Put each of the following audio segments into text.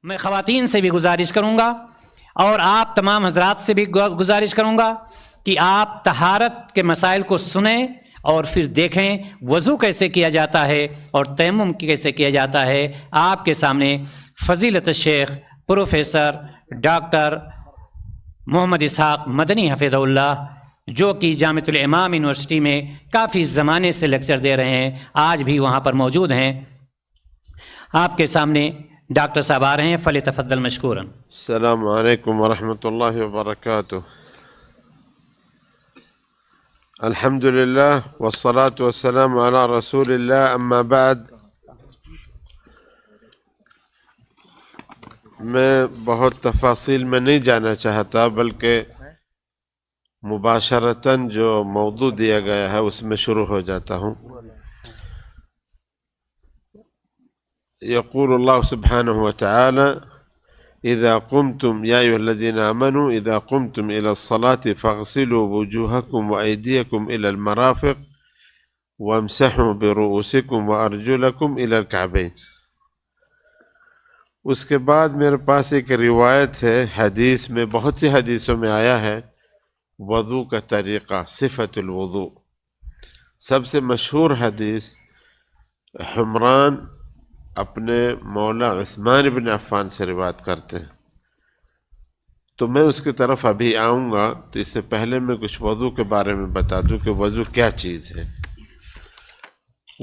میں خواتین سے بھی گزارش کروں گا اور آپ تمام حضرات سے بھی گزارش کروں گا کہ آپ طہارت کے مسائل کو سنیں اور پھر دیکھیں وضو کیسے کیا جاتا ہے اور تیمم کیسے کیا جاتا ہے۔ آپ کے سامنے فضیلت الشیخ پروفیسر ڈاکٹر محمد اسحاق مدنی حفظہ اللہ، جو کہ جامعۃ الامام یونیورسٹی میں کافی زمانے سے لیکچر دے رہے ہیں، آج بھی وہاں پر موجود ہیں۔ آپ کے سامنے ڈاکٹر صاحب آ رہے ہیں، فلیتفضل مشکوراً۔ السلام علیکم ورحمۃ اللہ وبرکاتہ۔ الحمد للہ والصلاة والسلام علی رسول اللہ، اما بعد۔ میں بہت تفاصیل میں نہیں جانا چاہتا، بلکہ مباشرتاً جو موضوع دیا گیا ہے اس میں شروع ہو جاتا ہوں۔ يقول الله سبحانه وتعالى إذا قمتم يا أيها الذين آمنوا إذا قمتم إلى الصلاة فاغسلوا وجوهكم وأيديكم إلى المرافق وامسحوا برؤوسكم وأرجلكم إلى الكعبين۔ اس کے بعد میرے پاس ایک روایت ہے، حدیث میں، بہت سی حدیثوں میں آیا ہے وضو کا طریقہ، صفت الوضوء۔ سب سے مشہور حدیث حمران اپنے مولا عثمان بن عفان سے روایت کرتے ہیں، تو میں اس کی طرف ابھی آؤں گا۔ تو اس سے پہلے میں کچھ وضو کے بارے میں بتا دوں کہ وضو کیا چیز ہے۔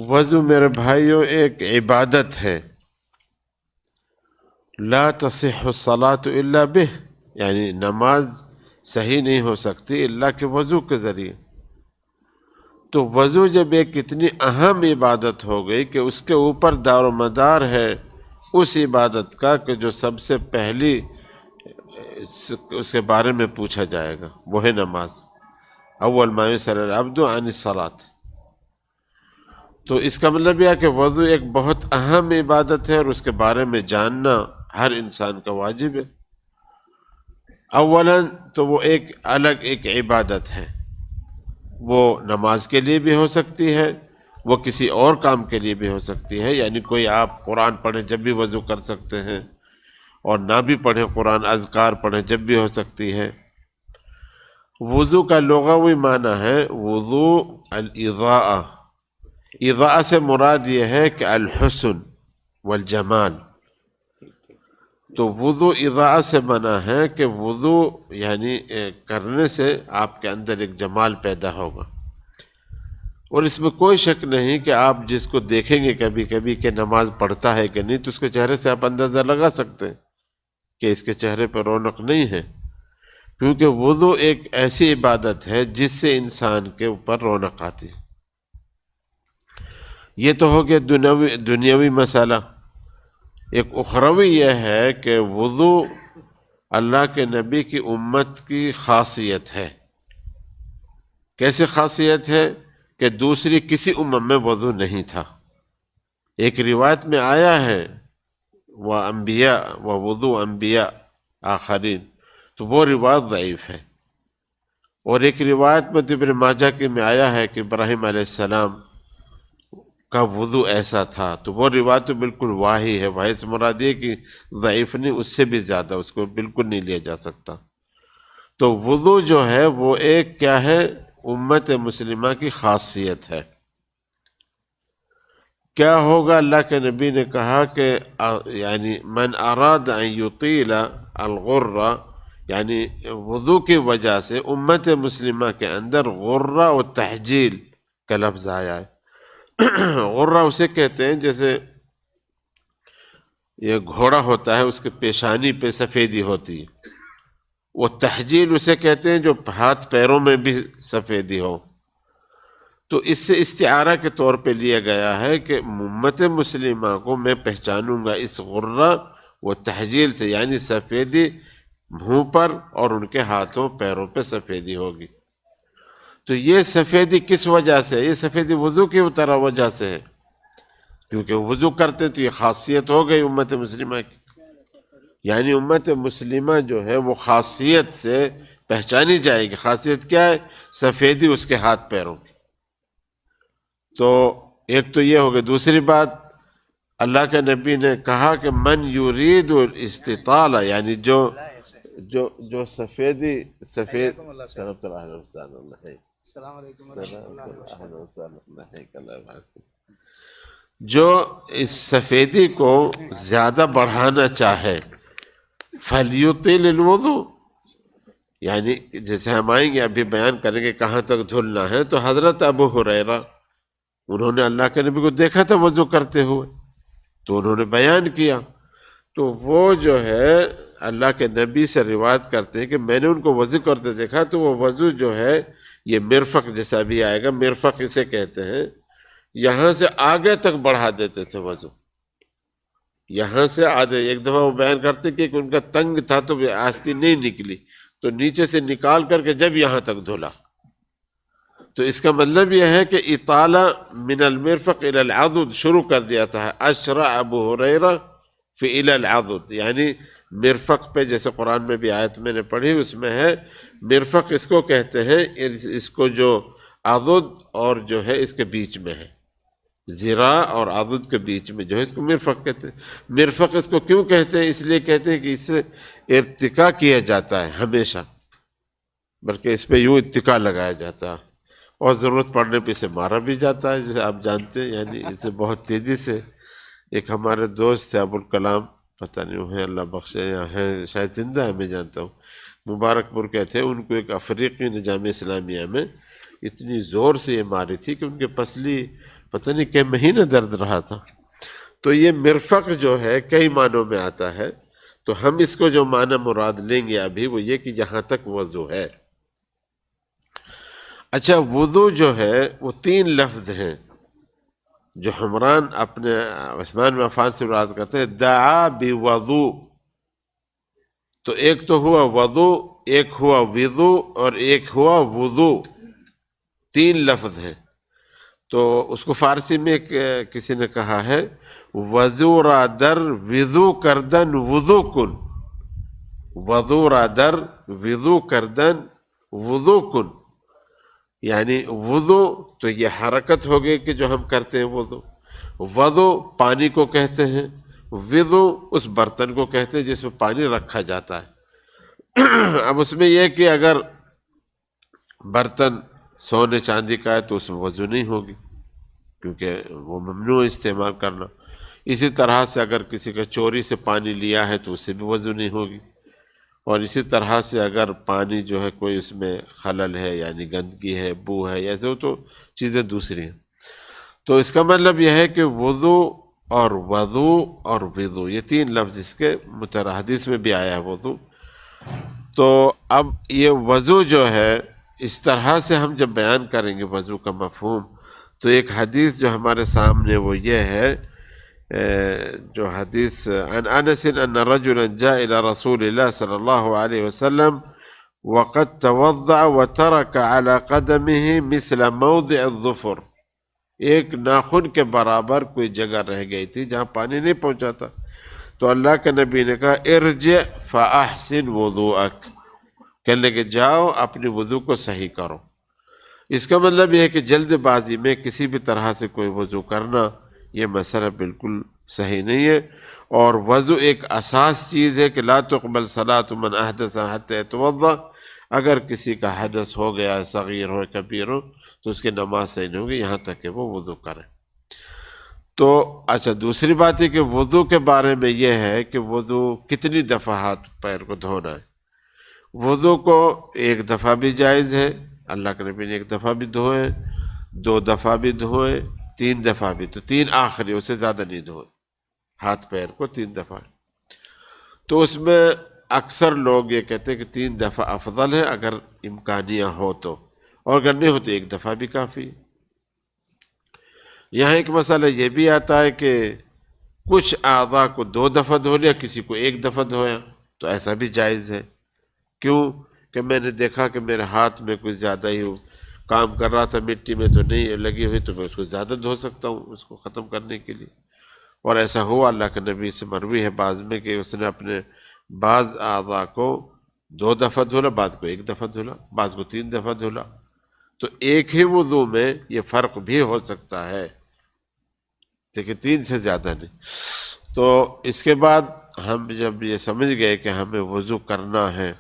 وضو میرے بھائیوں ایک عبادت ہے، لا تصح الصلاة الا به، یعنی نماز صحیح نہیں ہو سکتی الا کہ وضو کے ذریعے۔ تو وضو جب ایک اتنی اہم عبادت ہو گئی کہ اس کے اوپر دار و مدار ہے اس عبادت کا کہ جو سب سے پہلی اس کے بارے میں پوچھا جائے گا، وہ ہے نماز۔ اول ما یسأل العبد عن الصلاة۔ تو اس کا مطلب یہ ہے کہ وضو ایک بہت اہم عبادت ہے اور اس کے بارے میں جاننا ہر انسان کا واجب ہے۔ اولاً تو وہ ایک الگ ایک عبادت ہے، وہ نماز کے لیے بھی ہو سکتی ہے، وہ کسی اور کام کے لیے بھی ہو سکتی ہے، یعنی کوئی آپ قرآن پڑھیں جب بھی وضو کر سکتے ہیں، اور نہ بھی پڑھیں قرآن، اذکار پڑھیں جب بھی ہو سکتی ہے۔ وضو کا لغوی معنی ہے وضو الاضاءہ۔ اضاءہ سے مراد یہ ہے کہ الحسن والجمال۔ تو وضو اضاءہ سے بنا ہے کہ وضو یعنی کرنے سے آپ کے اندر ایک جمال پیدا ہوگا، اور اس میں کوئی شک نہیں کہ آپ جس کو دیکھیں گے کبھی کبھی کہ نماز پڑھتا ہے کہ نہیں، تو اس کے چہرے سے آپ اندازہ لگا سکتے ہیں کہ اس کے چہرے پر رونق نہیں ہے، کیونکہ وضو ایک ایسی عبادت ہے جس سے انسان کے اوپر رونق آتی ہے۔ یہ تو ہو گیا دنیاوی مسئلہ۔ ایک اخروی یہ ہے کہ وضو اللہ کے نبی کی امت کی خاصیت ہے۔ کیسے خاصیت ہے کہ دوسری کسی امت میں وضو نہیں تھا۔ ایک روایت میں آیا ہے وَأَنْبِيَاء وَوُضُوء أَنْبِيَاء آخرین، تو وہ روایت ضعیف ہے۔ اور ایک روایت میں ابن ماجہ کے میں آیا ہے کہ ابراہیم علیہ السلام کا وضو ایسا تھا، تو وہ روایت تو بالکل واہی ہے۔ واہی سے مراد یہ کہ ضعیف نہیں، اس سے بھی زیادہ، اس کو بالکل نہیں لیا جا سکتا۔ تو وضو جو ہے وہ ایک کیا ہے، امت مسلمہ کی خاصیت ہے۔ کیا ہوگا؟ اللہ کے نبی نے کہا کہ یعنی من اراد ان یطیل الغرہ، یعنی وضو کی وجہ سے امت مسلمہ کے اندر غرہ و تحجیل کا لفظ آیا ہے۔ غرہ اسے کہتے ہیں جیسے یہ گھوڑا ہوتا ہے، اس کے پیشانی پہ سفیدی ہوتی ہے۔ وہ تحجیل اسے کہتے ہیں جو ہاتھ پیروں میں بھی سفیدی ہو۔ تو اس سے استعارہ کے طور پہ لیا گیا ہے کہ امت مسلمہ کو میں پہچانوں گا اس غرہ و تحجیل سے، یعنی سفیدی منہ پر اور ان کے ہاتھوں پیروں پہ سفیدی ہوگی۔ تو یہ سفیدی کس وجہ سے ہے؟ یہ سفیدی وضو کی طرح وجہ سے ہے، کیونکہ وضو کرتے تو یہ خاصیت ہو گئی امت مسلمہ کی، یعنی امت مسلمہ جو ہے وہ خاصیت سے پہچانی جائے گی۔ خاصیت کیا ہے؟ سفیدی اس کے ہاتھ پیروں کی۔ تو ایک تو یہ ہو گئی۔ دوسری بات، اللہ کے نبی نے کہا کہ من یرید الاستطالہ، یعنی جو سفید جو اس سفیدی کو زیادہ بڑھانا چاہے فلیطل الوضو، یعنی جیسے ہم آئیں گے ابھی بیان کریں گے کہاں تک دھلنا ہے، تو حضرت ابو ہریرہ انہوں نے اللہ کے نبی کو دیکھا تھا وضو کرتے ہوئے، تو انہوں نے بیان کیا، تو وہ جو ہے اللہ کے نبی سے روایت کرتے ہیں کہ میں نے ان کو وضو کرتے دیکھا، تو وہ وضو جو ہے یہ مرفق جیسا بھی آئے گا، مرفق اسے کہتے ہیں، یہاں سے آگے تک بڑھا دیتے تھے وضو، یہاں سے آدھے، ایک دفعہ وہ بیان کرتے کہ ان کا تنگ تھا تو آستی نہیں نکلی، تو نیچے سے نکال کر کے جب یہاں تک دھلا، تو اس کا مطلب یہ ہے کہ اطالہ من المرفق الى العضد شروع کر دیا تھا، اشرع ابو ہریرہ فی الى العضد، یعنی مرفق پہ، جیسے قرآن میں بھی آیت میں نے پڑھی اس میں ہے، مرفق اس کو کہتے ہیں، اس کو جو عضد اور جو ہے اس کے بیچ میں ہے، ذراع اور عضد کے بیچ میں جو ہے اس کو مرفق کہتے ہیں۔ مرفق اس کو کیوں کہتے ہیں؟ اس لیے کہتے ہیں کہ اس سے ارتقاء کیا جاتا ہے ہمیشہ، بلکہ اس پہ یوں اتکا لگایا جاتا ہے، اور ضرورت پڑنے پہ اسے مارا بھی جاتا ہے، جیسے آپ جانتے ہیں، یعنی اسے بہت تیزی سے۔ ایک ہمارے دوست تھے ابوالکلام، پتہ نہیں وہ ہیں اللہ بخشے یا ہیں شاید زندہ ہے، میں جانتا ہوں، مبارک پور کے تھے، ان کو ایک افریقی نے جامعہ اسلامیہ میں اتنی زور سے یہ ماری تھی کہ ان کے پسلی پتہ نہیں کہ مہینہ درد رہا تھا۔ تو یہ مرفق جو ہے کئی معنوں میں آتا ہے، تو ہم اس کو جو معنی مراد لیں گے ابھی وہ یہ کہ یہاں تک وضو ہے۔ اچھا، وضو جو ہے وہ 3 لفظ ہیں جو حمران اپنے عثمان بن عفان سے روایت کرتے ہیں، دعا بوضو، تو ایک تو ہوا وضو، ایک ہوا وضو، اور ایک ہوا وضو، 3 لفظ ہیں۔ تو اس کو فارسی میں کسی نے کہا ہے وضو را در وضو کردن وضو کن، وضو را در وضو کردن وضو کن، یعنی وضو تو یہ حرکت ہو گئی کہ جو ہم کرتے ہیں وضو، وضو پانی کو کہتے ہیں، وضو اس برتن کو کہتے ہیں جس میں پانی رکھا جاتا ہے۔ اب اس میں یہ کہ اگر برتن سونے چاندی کا ہے تو اس میں وضو نہیں ہوگی، کیونکہ وہ ممنوع استعمال کرنا۔ اسی طرح سے اگر کسی کا چوری سے پانی لیا ہے تو اس سے بھی وضو نہیں ہوگی، اور اسی طرح سے اگر پانی جو ہے کوئی اس میں خلل ہے، یعنی گندگی ہے، بو ہے، ایسے وہ تو چیزیں دوسری ہیں۔ تو اس کا مطلب یہ ہے کہ وضو اور وضو اور وضو، یہ 3 لفظ اس کے حدیث میں بھی آیا ہے وضو۔ تو اب یہ وضو جو ہے اس طرح سے ہم جب بیان کریں گے وضو کا مفہوم، تو ایک حدیث جو ہمارے سامنے وہ یہ ہے، جو حدیث عن انس ان رجلا جاء الى رسول الله صلی اللہ علیہ وسلم وقد توضع وترك على قدمه مثل موضع الظفر، ایک ناخن کے برابر کوئی جگہ رہ گئی تھی جہاں پانی نہیں پہنچا تھا، تو اللہ کے نبی نے کہا ارجع فاحسن وضوءک، کہنے کہ جاؤ اپنی وضو کو صحیح کرو۔ اس کا مطلب یہ ہے کہ جلد بازی میں کسی بھی طرح سے کوئی وضو کرنا یہ مسئلہ بالکل صحیح نہیں ہے، اور وضو ایک اساس چیز ہے کہ لا تقبل صلاۃ من احدث حتی یتوضا، اگر کسی کا حدث ہو گیا، صغیر ہو کبیر ہو، تو اس کی نماز صحیح نہیں ہوگی یہاں تک کہ وہ وضو کرے۔ تو اچھا، دوسری بات ہے کہ وضو کے بارے میں یہ ہے کہ وضو کتنی دفعہ ہاتھ پیر کو دھونا ہے۔ وضو کو 1 دفعہ بھی جائز ہے، اللہ کے نبی نے 1 دفعہ بھی دھوئے، 2 دفعہ بھی دھوئے، 3 دفعہ بھی، تو 3 آخری، اس سے زیادہ نہیں دھوئے ہاتھ پیر کو 3 دفعہ۔ تو اس میں اکثر لوگ یہ کہتے ہیں کہ 3 دفعہ افضل ہے اگر امکانیہ ہو تو، اور اگر نہیں ہو تو 1 دفعہ بھی کافی ہے۔ یہاں ایک مسئلہ یہ بھی آتا ہے کہ کچھ اعضاء کو 2 دفعہ دھو لیا، کسی کو 1 دفعہ دھویا، تو ایسا بھی جائز ہے۔ کیوں کہ میں نے دیکھا کہ میرے ہاتھ میں کچھ زیادہ ہی کام کر رہا تھا، مٹی میں تو نہیں لگی ہوئی، تو میں اس کو زیادہ دھو سکتا ہوں اس کو ختم کرنے کے لیے۔ اور ایسا ہوا، اللہ کے نبی سے مروی ہے بعض میں کہ اس نے اپنے بعض اعضاء کو 2 دفعہ دھولا، بعض کو 1 دفعہ دھولا، بعض کو 3 دفعہ دھولا۔ تو ایک ہی وضو میں یہ فرق بھی ہو سکتا ہے۔ لیکن 3 سے زیادہ نہیں۔ تو اس کے بعد ہم جب یہ سمجھ گئے کہ ہمیں وضو کرنا ہے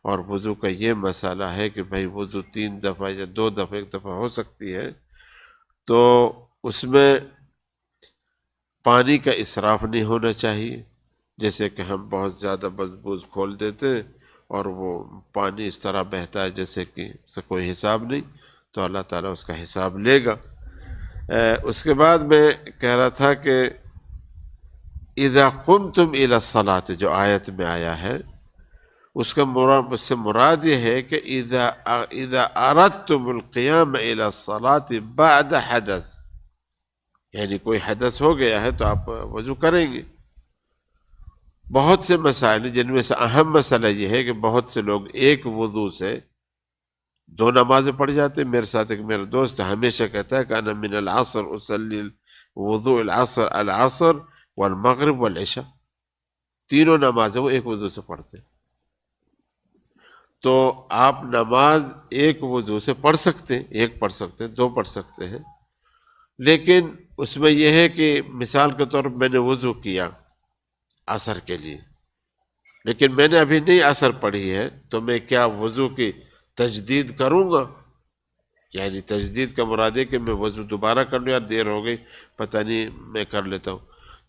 اور وضو کا یہ مسئلہ ہے کہ بھائی وضو 3 دفعہ یا 2 دفعہ 1 دفعہ ہو سکتی ہے، تو اس میں پانی کا اسراف نہیں ہونا چاہیے، جیسے کہ ہم بہت زیادہ بزبوز کھول دیتے ہیں اور وہ پانی اس طرح بہتا ہے جیسے کہ اس کا کوئی حساب نہیں، تو اللہ تعالیٰ اس کا حساب لے گا۔ اس کے بعد میں کہہ رہا تھا کہ اذا قمتم الى الصلاة جو آیت میں آیا ہے، اس سے مراد یہ ہے کہ اذا اردتم القیام الى الصلاة بعد حدث، یعنی کوئی حدث ہو گیا ہے تو آپ وضو کریں گے۔ بہت سے مسائل ہیں جن میں سے اہم مسئلہ یہ ہے کہ بہت سے لوگ ایک وضو سے 2 نمازیں پڑھ جاتے ہیں۔ میرے ساتھ ایک میرا دوست ہمیشہ کہتا ہے کہ انا من العصر اصلی وضوء العصر والمغرب والعشاء، تینوں نمازیں وہ ایک وضو سے پڑھتے ہیں۔ تو آپ نماز ایک وضو سے پڑھ سکتے ہیں، 1 پڑھ سکتے ہیں، 2 پڑھ سکتے ہیں، لیکن اس میں یہ ہے کہ مثال کے طور پر میں نے وضو کیا عصر کے لیے، لیکن میں نے ابھی نہیں عصر پڑھی ہے، تو میں کیا وضو کی تجدید کروں گا؟ یعنی تجدید کا مراد ہے کہ میں وضو دوبارہ کر لوں، یار دیر ہو گئی پتہ نہیں میں کر لیتا ہوں،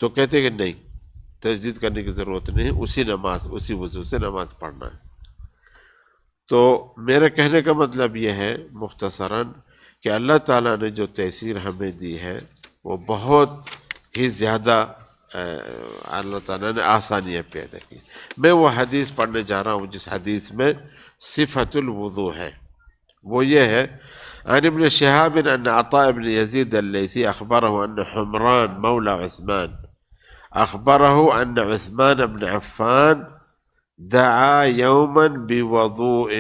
تو کہتے کہ نہیں، تجدید کرنے کی ضرورت نہیں، اسی وضو سے نماز پڑھنا ہے۔ تو میرے کہنے کا مطلب یہ ہے مختصراً کہ اللہ تعالیٰ نے جو تیسیر ہمیں دی ہے وہ بہت ہی زیادہ اللہ تعالیٰ نے آسانیاں پیدا کی۔ میں وہ حدیث پڑھنے جا رہا ہوں جس حدیث میں صفت الوضو ہے، وہ یہ ہے عن ابن شهاب ان عطاء بن يزيد الليثي اخبره ان حمران مولى عثمان اخبره ان عثمان بن عفان دعا يوما بوضوء،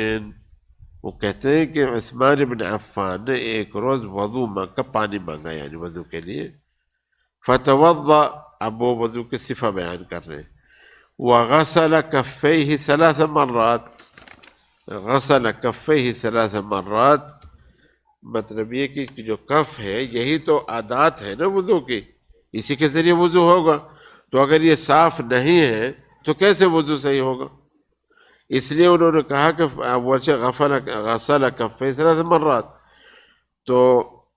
وہ کہتے ہیں کہ عثمان بن عفان نے ایک روز وضو کا پانی مانگا، یعنی وضو کے لیے، فتوضا، اب وہ وضو کی صفہ بیان کر رہے ہیں، وغسل كفيه 3 مرات، غسل كفيه 3 مرات، مطلب یہ کہ جو کف ہے یہی تو عادات ہے نا وضو کی، اسی کے ذریعے وضو ہوگا، تو اگر یہ صاف نہیں ہے تو کیسے وضو صحیح ہوگا؟ اس لیے انہوں نے کہا کہ غسل کفین 3 مرات، تو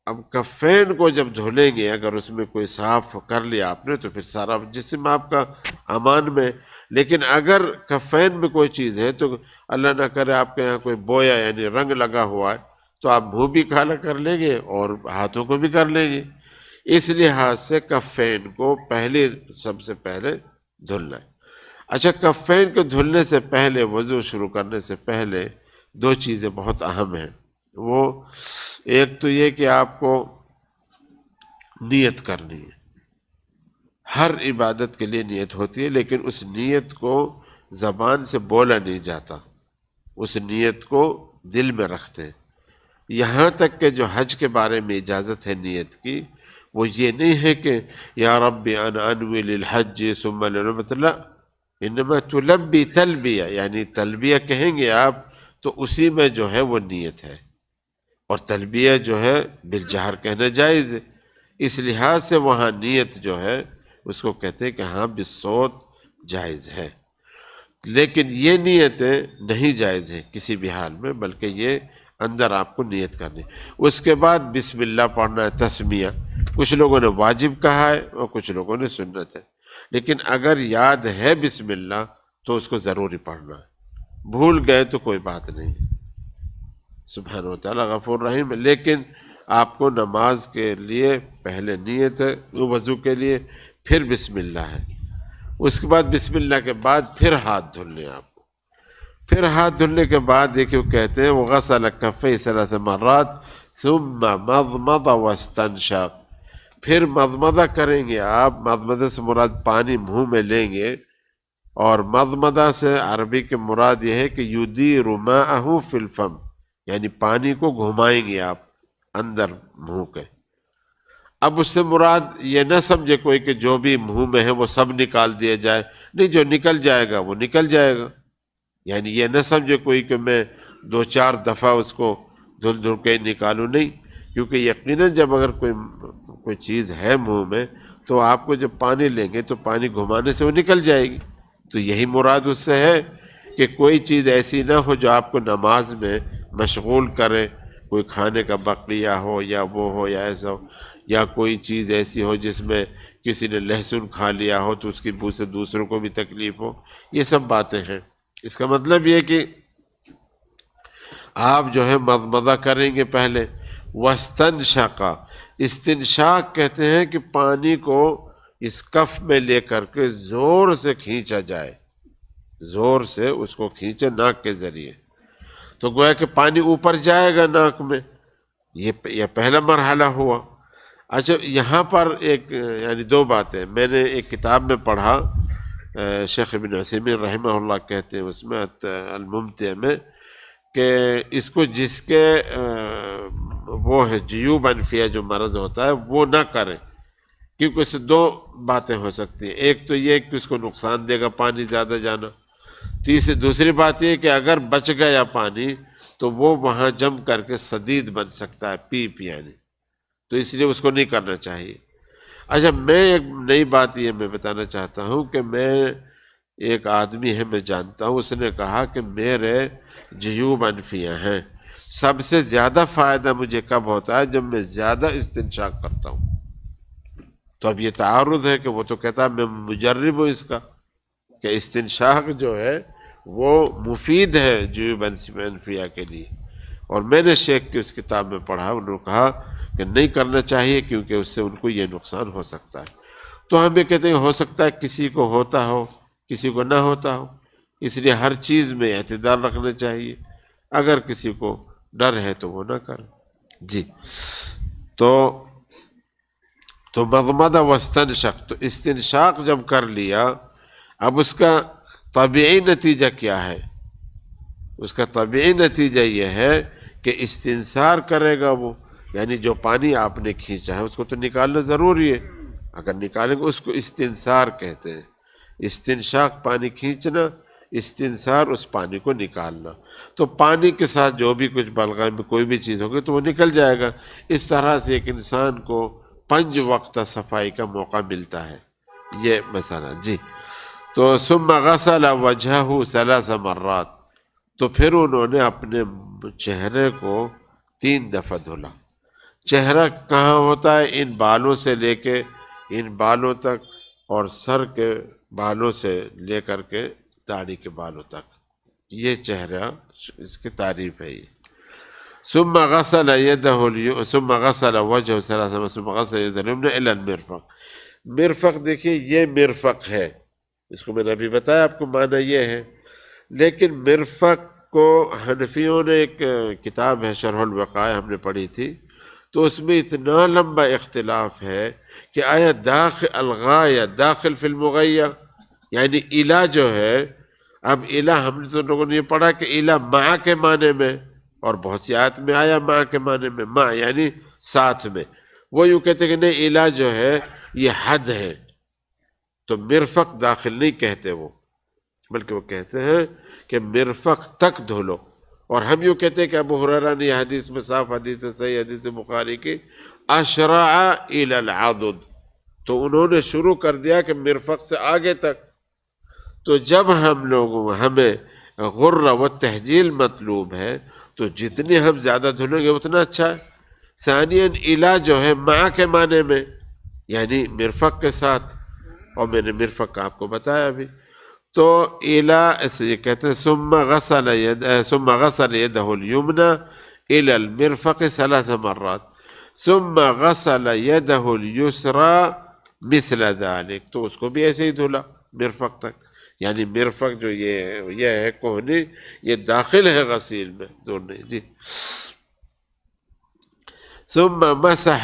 اب کفین کو جب دھلیں گے، اگر اس میں کوئی صاف کر لیا آپ نے تو پھر سارا جسم آپ کا امان میں، لیکن اگر کفین میں کوئی چیز ہے تو اللہ نہ کرے آپ کے یہاں کوئی بویا یعنی رنگ لگا ہوا ہے تو آپ منہ بھی کالا کر لیں گے اور ہاتھوں کو بھی کر لیں گے، اس لحاظ سے کفین کو سب سے پہلے دھلنا ہے۔ اچھا، کفین کو دھلنے سے پہلے، وضو شروع کرنے سے پہلے 2 چیزیں بہت اہم ہیں، وہ ایک تو یہ کہ آپ کو نیت کرنی ہے، ہر عبادت کے لیے نیت ہوتی ہے، لیکن اس نیت کو زبان سے بولا نہیں جاتا، اس نیت کو دل میں رکھتے ہیں۔ یہاں تک کہ جو حج کے بارے میں اجازت ہے نیت کی، وہ یہ نہیں ہے کہ یا رب انا انوی للحج ثم لنعمت اللہ، انما تلبی تلبیہ، یعنی تلبیہ کہیں گے آپ تو اسی میں جو ہے وہ نیت ہے، اور تلبیہ جو ہے بالجہر کہنا جائز ہے، اس لحاظ سے وہاں نیت جو ہے اس کو کہتے ہیں کہ ہاں بالصوت جائز ہے، لیکن یہ نیتیں نہیں جائز ہیں کسی بھی حال میں، بلکہ یہ اندر آپ کو نیت کرنی۔ اس کے بعد بسم اللہ پڑھنا ہے، تسمیہ، کچھ لوگوں نے واجب کہا ہے اور کچھ لوگوں نے سنت ہے، لیکن اگر یاد ہے بسم اللہ تو اس کو ضروری پڑھنا ہے، بھول گئے تو کوئی بات نہیں، سبحانہ و تعالیٰ غفور رحیم ہے، لیکن آپ کو نماز کے لیے پہلے نیت ہے، وضو کے لیے، پھر بسم اللہ ہے، اس کے بعد بسم اللہ کے بعد پھر ہاتھ دھلنے آپ کو، پھر ہاتھ دھلنے کے بعد دیکھیں وہ کہتے ہیں وغسل کفیہ 3 مرات ثم مضمض واستنشق، پھر مضمضہ کریں گے آپ، مضمضہ سے مراد پانی منہ میں لیں گے، اور مضمضہ سے عربی کے مراد یہ ہے کہ یدیر ماءہ فی الفم، یعنی پانی کو گھمائیں گے آپ اندر منہ کے۔ اب اس سے مراد یہ نہ سمجھے کوئی کہ جو بھی منہ میں ہے وہ سب نکال دیا جائے، نہیں، جو نکل جائے گا وہ نکل جائے گا، یعنی یہ نہ سمجھے کوئی کہ میں 2-4 دفعہ اس کو دھل کے نکالوں، نہیں، کیونکہ یقیناً جب اگر کوئی کوئی چیز ہے منہ میں تو آپ کو جب پانی لیں گے تو پانی گھمانے سے وہ نکل جائے گی. تو یہی مراد اس سے ہے کہ کوئی چیز ایسی نہ ہو جو آپ کو نماز میں مشغول کرے، کوئی کھانے کا بقیہ ہو یا وہ ہو یا ایسا ہو، یا کوئی چیز ایسی ہو جس میں کسی نے لہسن کھا لیا ہو تو اس کی بو سے دوسروں کو بھی تکلیف ہو. یہ سب باتیں ہیں. اس کا مطلب یہ کہ آپ جو ہے مضمضہ کریں گے پہلے. وَاسْتَنْشَقَ، استنشاق کہتے ہیں کہ پانی کو اس کف میں لے کر کے زور سے کھینچا جائے، زور سے اس کو کھینچے ناک کے ذریعے، تو گویا کہ پانی اوپر جائے گا ناک میں. یہ پہلا مرحلہ ہوا. اچھا، یہاں پر ایک یعنی دو باتیں میں نے ایک کتاب میں پڑھا، شیخ ابن عثیمین رحمہ اللہ کہتے ہیں اس میں الممتع میں کہ اس کو جس کے وہ ہے جیوب انفیہ جو مرض ہوتا ہے وہ نہ کریں، کیونکہ اس سے دو باتیں ہو سکتی ہیں. ایک تو یہ کہ اس کو نقصان دے گا پانی زیادہ جانا، دوسری بات یہ کہ اگر بچ گیا پانی تو وہ وہاں جم کر کے سدید بن سکتا ہے، پیپ یعنی، تو اس لیے اس کو نہیں کرنا چاہیے. اچھا، میں ایک نئی بات یہ میں بتانا چاہتا ہوں کہ میں ایک آدمی ہے میں جانتا ہوں، اس نے کہا کہ میرے جیوب انفیہ ہیں، سب سے زیادہ فائدہ مجھے کب ہوتا ہے جب میں زیادہ استنشاق کرتا ہوں. تو اب یہ تعارض ہے کہ وہ تو کہتا ہے میں مجرب ہوں اس کا کہ استنشاق جو ہے وہ مفید ہے جیوب انفیہ کے لیے، اور میں نے شیخ کی اس کتاب میں پڑھا، انہوں نے کہا کہ نہیں کرنا چاہیے کیونکہ اس سے ان کو یہ نقصان ہو سکتا ہے. تو ہم یہ کہتے ہیں ہو سکتا ہے کسی کو ہوتا ہو کسی کو نہ ہوتا ہو، اس لیے ہر چیز میں اعتدال رکھنا چاہیے. اگر کسی کو ڈر ہے تو وہ نہ کرے. جی، تو مضمضہ واستنشق، تو استنشاق جب کر لیا، اب اس کا طبیعی نتیجہ کیا ہے؟ اس کا طبیعی نتیجہ یہ ہے کہ استنثار کرے گا وہ، یعنی جو پانی آپ نے کھینچا ہے اس کو تو نکالنا ضروری ہے. اگر نکالیں گے اس کو استنثار کہتے ہیں. استنشاق پانی کھینچنا، استنثار اس پانی کو نکالنا. تو پانی کے ساتھ جو بھی کچھ بلغم میں کوئی بھی چیز ہوگی تو وہ نکل جائے گا. اس طرح سے ایک انسان کو 5 وقت صفائی کا موقع ملتا ہے. یہ مسئلہ. جی، تو ثم غسل وجهه 3 مرات، تو پھر انہوں نے اپنے چہرے کو 3 دفعہ دھلا. چہرہ کہاں ہوتا ہے؟ ان بالوں سے لے کے ان بالوں تک، اور سر کے بالوں سے لے کر کے داڑھی کے بالوں تک. یہ چہرہ اس کی تعریف ہے. یہ ثم غسل يده ثم غسل وجهه 3 ثم غسل يده اليمنى الى المرفق. مرفق دیکھیے یہ مرفق ہے، اس کو میں نے ابھی بتایا آپ کو معنی یہ ہے. لیکن مرفق کو حنفیوں نے ایک کتاب ہے شرح الوقائع ہم نے پڑھی تھی، تو اس میں اتنا لمبا اختلاف ہے کہ آیا الغایہ داخل فی المغیہ، یعنی الہ جو ہے، اب الہ ہم نے تو لوگوں نے یہ پڑھا کہ الہ مع کے معنی میں، اور بہت سی آیت میں آیا مع کے معنی میں، مع یعنی ساتھ میں. وہ یوں کہتے کہ نہیں، الہ جو ہے یہ حد ہے، تو مرفق داخل نہیں کہتے وہ، بلکہ وہ کہتے ہیں کہ مرفق تک دھلو. اور ہم یوں کہتے ہیں کہ ابو ہریرہ نے یہ حدیث میں صاف حدیث صحیح حدیث بخاری کی اشرع الی العضد، تو انہوں نے شروع کر دیا کہ مرفق سے آگے تک. تو جب ہمیں غرہ و تہجیل مطلوب ہے تو جتنے ہم زیادہ دھلیں گے اتنا اچھا ہے. ثانیاً الہ جو ہے مع کے معنی میں، یعنی مرفق کے ساتھ، اور میں نے مرفق کا آپ کو بتایا ابھی. تو الہ سے یہ کہتے ہیں ثم غسل يده اليمنى الى المرفق 3 مرات ثم غسل يده اليسرى مثل ذلك، تو اس کو بھی ایسے ہی دھلا مرفق تک. یعنی مرفق جو یہ ہے کوہنی، یہ داخل ہے غسیل میں دھونے. جی، ثم مسح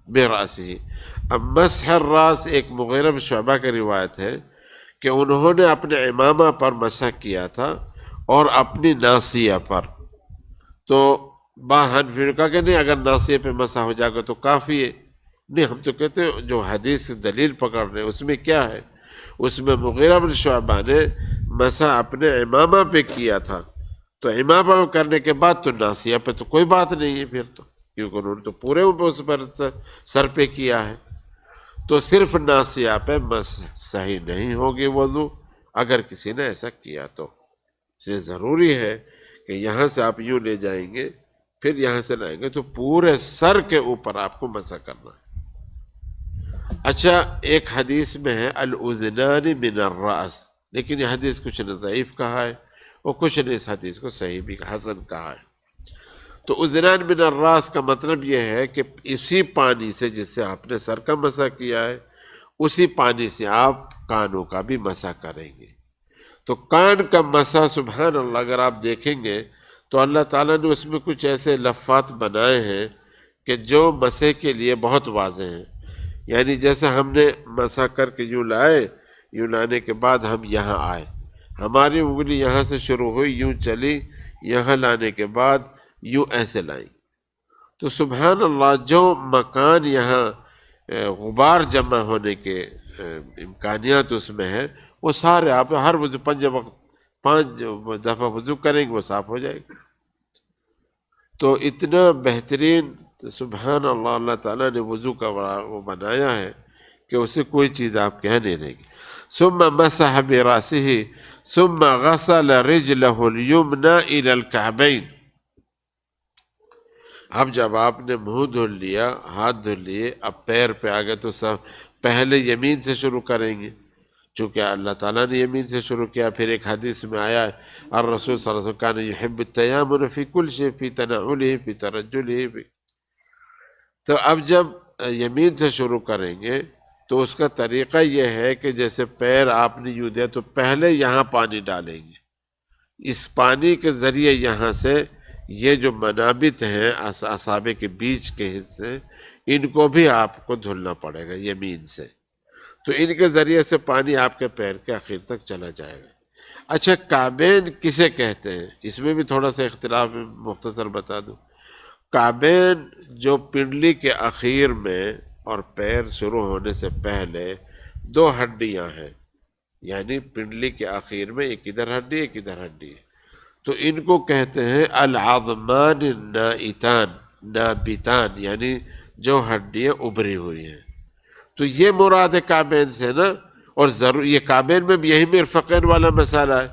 برأسه. اب مسح الراس ایک مغیرہ بن شعبہ کی روایت ہے کہ انہوں نے اپنے امامہ پر مسح کیا تھا اور اپنی ناصیہ پر. تو حنفی نے کہا کہ نہیں، اگر ناصیہ پہ مسح ہو جائے گا تو کافی ہے. نہیں، ہم تو کہتے ہیں جو حدیث سے دلیل پکڑ رہے ہیں اس میں کیا ہے؟ اس میں مغیرہ بن شعبہ نے مسح اپنے امامہ پہ کیا تھا تو امامہ کرنے کے بعد تو ناسیہ پہ تو کوئی بات نہیں ہے پھر تو، کیونکہ انہوں نے تو پورے اس پر سر پہ کیا ہے، تو صرف ناسیہ پہ صحیح نہیں ہوگی وضو اگر کسی نے ایسا کیا تو۔ اس لیے ضروری ہے کہ یہاں سے آپ یوں لے جائیں گے پھر یہاں سے لائیں گے تو پورے سر کے اوپر آپ کو مسح کرنا ہے۔ اچھا، ایک حدیث میں ہے الاذنان من الراس، لیکن یہ حدیث کچھ نے ضعیف کہا ہے اور کچھ نے اس حدیث کو صحیح بھی حسن کہا ہے۔ تو اذنان من الراس کا مطلب یہ ہے کہ اسی پانی سے جس سے آپ نے سر کا مسح کیا ہے اسی پانی سے آپ کانوں کا بھی مسح کریں گے۔ تو کان کا مسح سبحان اللہ اگر آپ دیکھیں گے تو اللہ تعالیٰ نے اس میں کچھ ایسے لفظات بنائے ہیں کہ جو مسح کے لیے بہت واضح ہیں۔ یعنی جیسے ہم نے مسح کر کے یوں لائے، یوں لانے کے بعد ہم یہاں آئے، ہماری انگلی یہاں سے شروع ہوئی، یوں چلی، یہاں لانے کے بعد یوں ایسے لائیں۔ تو سبحان اللہ جو مکان یہاں غبار جمع ہونے کے امکانیات اس میں ہے وہ سارے آپ ہر وضو 5 دفعہ وضو کریں گے وہ صاف ہو جائے گا۔ تو اتنا بہترین سبحان اللہ اللہ تعالیٰ نے وضو کا وہ بنایا ہے کہ اسے کوئی چیز آپ کہہ نہیں رہے گی۔ ثم مسح براسه ثم غسل رجله اليمنى الى الكعبين۔ اب جب آپ نے منہ دھل لیا، ہاتھ دھل لیے، اب پیر پہ آ گئے تو سب پہلے یمین سے شروع کریں گے، چونکہ اللہ تعالیٰ نے یمین سے شروع کیا۔ پھر ایک حدیث میں آیا ہے الرسول صلی اللہ علیہ وسلم کان یحب التیامن فی کل شیء فی تنعلہ فی ترجلہ۔ تو اب جب یمین سے شروع کریں گے تو اس کا طریقہ یہ ہے کہ جیسے پیر آپ نے یوں دیا تو پہلے یہاں پانی ڈالیں گے، اس پانی کے ذریعے یہاں سے یہ جو منابت ہیں اصابع کے بیچ کے حصے ان کو بھی آپ کو دھلنا پڑے گا یمین سے، تو ان کے ذریعے سے پانی آپ کے پیر کے آخر تک چلا جائے گا۔ اچھا، کعبین کسے کہتے ہیں؟ اس میں بھی تھوڑا سا اختلاف مختصر بتا دوں۔ کعبین جو پنڈلی کے اخیر میں اور پیر شروع ہونے سے پہلے 2 ہڈیاں ہیں، یعنی پنڈلی کے اخیر میں ایک ادھر ہڈی ایک ادھر ہڈی ہے، تو ان کو کہتے ہیں العظمان النائتان، نابتان، یعنی جو ہڈیاں ابھری ہوئی ہیں۔ تو یہ مراد ہے کعبین سے نا، اور ضرور یہ کعبین میں بھی یہی مرفقین والا مسئلہ ہے،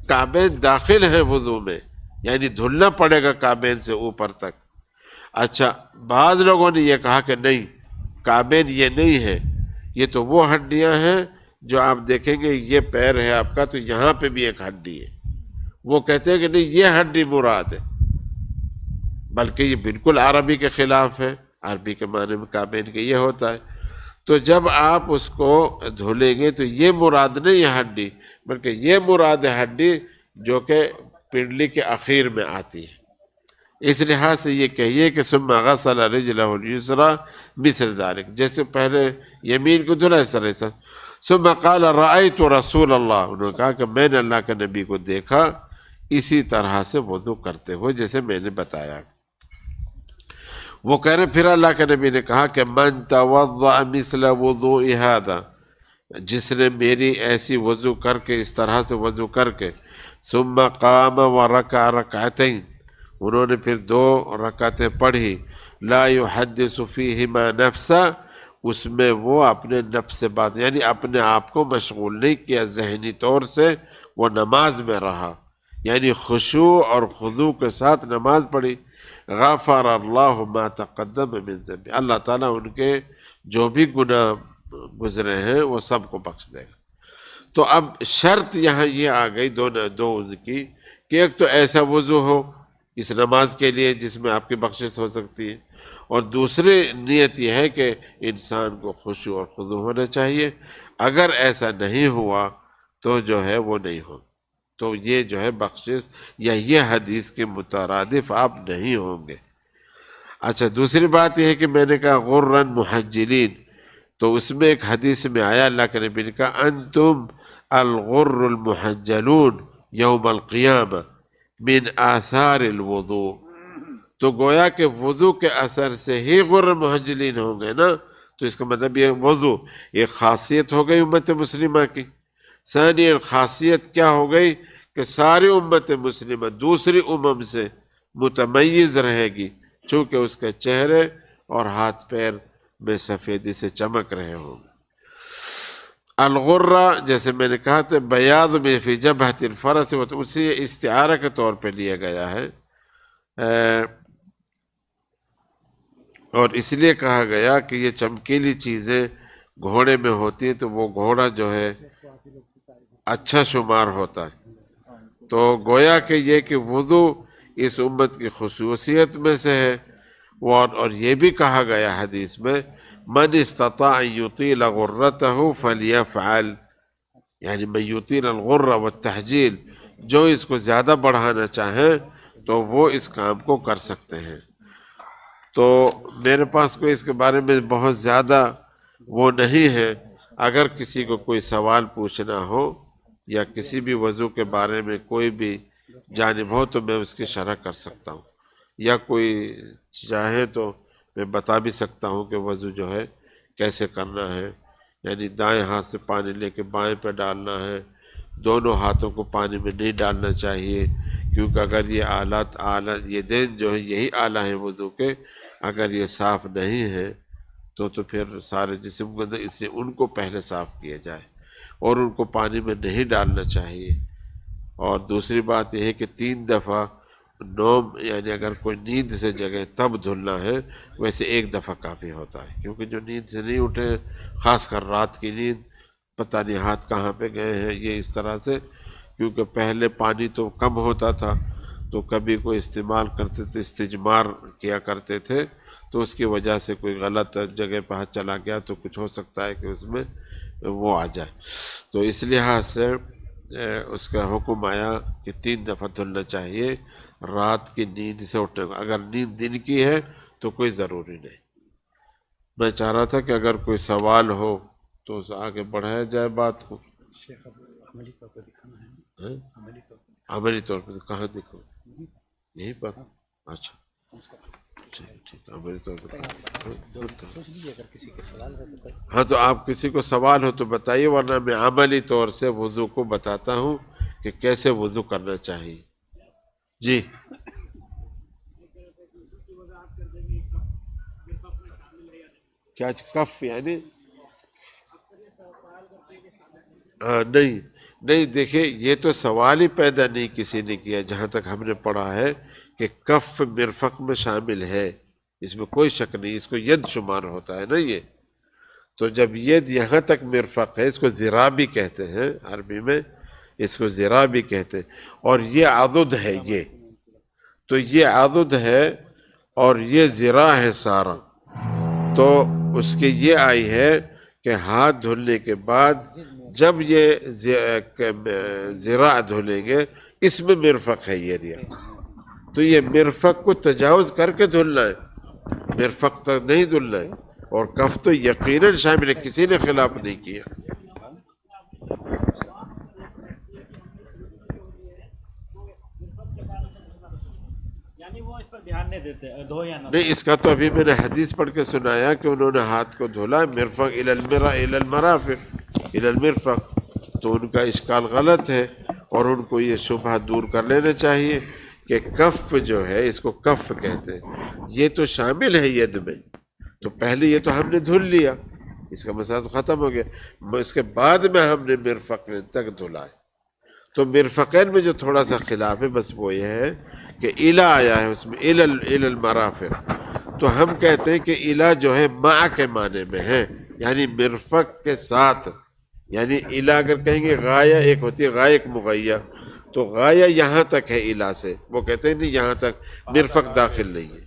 کعبین داخل ہیں وضو میں، یعنی دھلنا پڑے گا کعبین سے اوپر تک۔ اچھا، بعض لوگوں نے یہ کہا کہ نہیں، کعبین یہ نہیں ہے، یہ تو وہ ہڈیاں ہیں جو آپ دیکھیں گے یہ پیر ہے آپ کا تو یہاں پہ بھی ایک ہڈی ہے، وہ کہتے ہیں کہ نہیں یہ ہڈی مراد ہے، بلکہ یہ بالکل عربی کے خلاف ہے، عربی کے معنی میں کعبین کے یہ ہوتا ہے۔ تو جب آپ اس کو دھلیں گے تو یہ مراد نہیں ہے ہڈی، بلکہ یہ مراد ہے ہڈی جو کہ پنڈلی کے اخیر میں آتی ہے۔ اس لحاظ سے یہ کہیے کہ ثم غسل رجلہ الیسریٰ مثل ذلک، جیسے پہلے یمین کو دھلا اس طرح سے۔ ثم قال رأیت رسول اللہ، انہوں نے کہا کہ میں نے اللہ کے نبی کو دیکھا اسی طرح سے وضو کرتے ہوئے جیسے میں نے بتایا۔ وہ کہہ رہے پھر اللہ کے نبی نے کہا کہ من توضأ مثل وضوء ھذا، جس نے میری ایسی وضو کر کے اس طرح سے وضو کر کے ثم قام ورکع رکعتین، انہوں نے پھر 2 رکعتیں پڑھی، لا یحدث فیہما نفسا، اس میں وہ اپنے نفس سے بات یعنی اپنے آپ کو مشغول نہیں کیا، ذہنی طور سے وہ نماز میں رہا، یعنی خشوع اور خضوع کے ساتھ نماز پڑھی۔ غفر اللہ ما تقدم من ذنب، اللہ تعالیٰ ان کے جو بھی گناہ گزرے ہیں وہ سب کو بخش دے گا۔ تو اب شرط یہاں یہ آ گئی دو ان کی کہ ایک تو ایسا وضو ہو اس نماز کے لیے جس میں آپ کی بخشش ہو سکتی ہے، اور دوسری نیت یہ ہے کہ انسان کو خشوع اور خضوع ہونا چاہیے، اگر ایسا نہیں ہوا تو جو ہے وہ نہیں ہو، تو یہ جو ہے بخشش یا یہ حدیث کے مترادف آپ نہیں ہوں گے۔ اچھا، دوسری بات یہ ہے کہ میں نے کہا غرًا محجلین، تو اس میں ایک حدیث میں آیا اللہ کے نبی نے کہا انتم الغر المحجلون یوم القیامہ من آثار الوضوء، تو گویا کہ وضو کے اثر سے ہی غر محجلین ہوں گے نا، تو اس کا مطلب یہ وضو ایک خاصیت ہو گئی امت مسلمہ کی۔ ثانی خاصیت کیا ہو گئی کہ ساری امت مسلمہ دوسری امم سے متمیز رہے گی، چونکہ اس کے چہرے اور ہاتھ پیر میں سفیدی سے چمک رہے ہوں گے۔ الغرہ جیسے میں نے کہا تھا بیاض میں فی جبہۃ الفرس، وہ تو اسی استعارہ کے طور پہ لیا گیا ہے، اور اس لیے کہا گیا کہ یہ چمکیلی چیزیں گھوڑے میں ہوتی ہیں تو وہ گھوڑا جو ہے اچھا شمار ہوتا ہے۔ تو گویا کہ یہ کہ وضو اس امت کی خصوصیت میں سے ہے، اور یہ بھی کہا گیا حدیث میں من استطاع ان یطیل غرته فلیفعل، یعنی من یطیل الغرہ والتحجیل، جو اس کو زیادہ بڑھانا چاہیں تو وہ اس کام کو کر سکتے ہیں۔ تو میرے پاس کوئی اس کے بارے میں بہت زیادہ وہ نہیں ہے، اگر کسی کو کوئی سوال پوچھنا ہو یا کسی بھی وضو کے بارے میں کوئی بھی جانب ہو تو میں اس کی شرح کر سکتا ہوں، یا کوئی چاہے تو میں بتا بھی سکتا ہوں کہ وضو جو ہے کیسے کرنا ہے، یعنی دائیں ہاتھ سے پانی لے کے بائیں پہ ڈالنا ہے، دونوں ہاتھوں کو پانی میں نہیں ڈالنا چاہیے، کیونکہ اگر یہ آلات یہ دین جو ہے یہی آلہ ہیں وضو کے، اگر یہ صاف نہیں ہے تو پھر سارے جسم کو، اس لیے ان کو پہلے صاف کیا جائے اور ان کو پانی میں نہیں ڈالنا چاہیے۔ اور دوسری بات یہ ہے کہ 3 دفعہ نوم، یعنی اگر کوئی نیند سے جگے تب دھلنا ہے، ویسے 1 دفعہ کافی ہوتا ہے، کیونکہ جو نیند سے نہیں اٹھے، خاص کر رات کی نیند، پتہ نہیں ہاتھ کہاں پہ گئے ہیں، یہ اس طرح سے، کیونکہ پہلے پانی تو کم ہوتا تھا تو کبھی کوئی استعمال کرتے تھے، استجمار کیا کرتے تھے، تو اس کی وجہ سے کوئی غلط جگہ پہ ہاتھ چلا گیا تو کچھ ہو سکتا ہے کہ اس میں وہ آ جائے، تو اس لحاظ سے اس کا حکم آیا کہ 3 دفعہ دھلنا چاہیے رات کی نیند سے اٹھنے کو۔ اگر نیند دن کی ہے تو کوئی ضروری نہیں۔ میں چاہ رہا تھا کہ اگر کوئی سوال ہو تو اسے آگے بڑھایا جائے بات کو۔ عملی طور پہ کہاں دکھو؟ یہیں پر؟ اچھا ٹھیک، عملی طور پہ ہاں، تو آپ کسی کو سوال ہو تو بتائیے، ورنہ میں عملی طور سے وضو کو بتاتا ہوں کہ کیسے وضو کرنا چاہیے۔ جی کیا کف یعنی؟ نہیں دیکھیے، یہ تو سوال ہی پیدا نہیں کسی نے کیا، جہاں تک ہم نے پڑھا ہے کہ کف مرفق میں شامل ہے، اس میں کوئی شک نہیں، اس کو ید شمار ہوتا ہے نا یہ، تو جب ید یہاں تک مرفق ہے، اس کو ذراع بھی کہتے ہیں عربی میں، اس کو ذراع بھی کہتے ہیں، اور یہ عضد ہے، یہ عضد ہے اور یہ ذراع ہے سارا، تو اس کے یہ آئی ہے کہ ہاتھ دھلنے کے بعد جب یہ ذراع دھلیں گے، اس میں مرفق ہے یہ ریا، تو یہ مرفق کو تجاوز کر کے دھلنا ہے، مرفق تک نہیں دھلنا ہے، اور کف تو یقیناً شامل ہے، کسی نے خلاف نہیں کیا۔ نہیں، اس کا تو ابھی میں نے حدیث پڑھ کے سنایا کہ انہوں نے ہاتھ کو دھولا مرفق الی المرفق، تو ان کا اشکال غلط ہے، اور ان کو یہ شبہ دور کر لینا چاہیے کہ کف جو ہے، اس کو کف کہتے ہیں، یہ تو شامل ہے ید میں، تو پہلے یہ تو ہم نے دھل لیا، اس کا مسئلہ تو ختم ہو گیا، اس کے بعد میں ہم نے مرفقین تک دھلا ہے۔ تو مرفقین میں جو تھوڑا سا خلاف ہے بس وہ یہ ہے کہ الا آیا ہے اس میں، الی المرافق، تو ہم کہتے ہیں کہ الا جو ہے مع کے معنی میں ہے، یعنی مرفق کے ساتھ، یعنی الا اگر کہیں گے غایہ ایک ہوتی ہے، غایہ ایک مغیہ، تو غایہ یہاں تک ہے الا سے، وہ کہتے ہیں نہیں یہاں تک مرفق داخل نہیں ہے،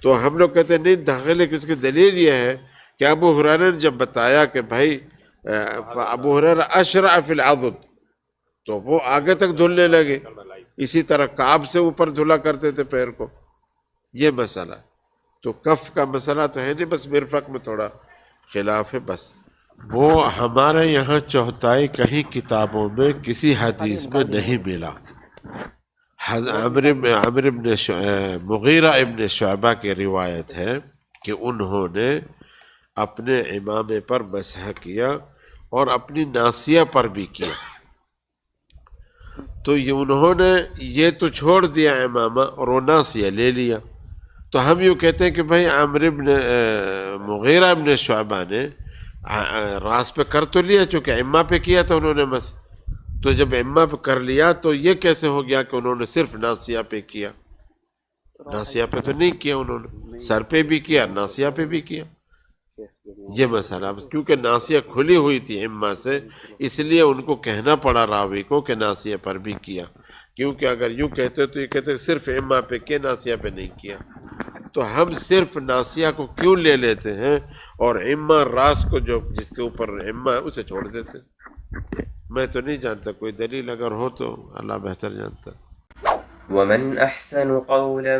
تو ہم لوگ کہتے ہیں نہیں داخل ہے، کہ اس کی دلیل یہ ہے کہ ابو ہریرہ نے جب بتایا کہ بھائی ابو ہریرہ اشرع فی العضد، تو وہ آگے تک دھلنے لگے، اسی طرح کعب سے اوپر دھلا کرتے تھے پیر کو، یہ مسئلہ، تو کف کا مسئلہ تو ہے نہیں، بس مرفق میں تھوڑا خلاف ہے بس۔ وہ ہمارے یہاں چوتھائی کہیں کتابوں میں کسی حدیث میں نہیں ملا۔ مغیرہ ابن شعبہ کی روایت ہے کہ انہوں نے اپنے امامے پر مسح کیا اور اپنی ناصیہ پر بھی کیا، تو یہ انہوں نے یہ تو چھوڑ دیا امامہ اور وہ ناسیہ لے لیا. تو ہم یوں کہتے ہیں کہ بھائی عامر بن مغیرہ بن شعبہ نے راس پہ کر تو لیا، چونکہ امہ پہ کیا تھا انہوں نے مسح. تو جب امہ پہ کر لیا تو یہ کیسے ہو گیا کہ انہوں نے صرف ناسیہ پہ کیا؟ ناسیہ پہ تو نہیں کیا انہوں نے، سر پہ بھی کیا، ناسیہ پہ بھی کیا. یہ مسئلہ کیونکہ ناسیہ کھلی ہوئی تھی امہ سے، اس لیے ان کو کہنا پڑا راوی کو کہ ناسیہ پر بھی کیا. کیونکہ اگر یوں کہتے تو یہ کہتے صرف امہ پہ کیا، ناسیہ پہ نہیں کیا. تو ہم صرف ناسیہ کو کیوں لے لیتے ہیں اور امہ راس کو جو جس کے اوپر امہ ہے اسے چھوڑ دیتے ہیں؟ میں تو نہیں جانتا، کوئی دلیل اگر ہو تو اللہ بہتر جانتا. ومن أحسن قولا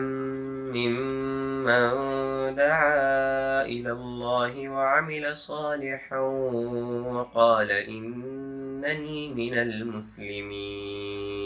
ممن دعا إلى الله وعمل صالحا وقال إنني من المسلمين.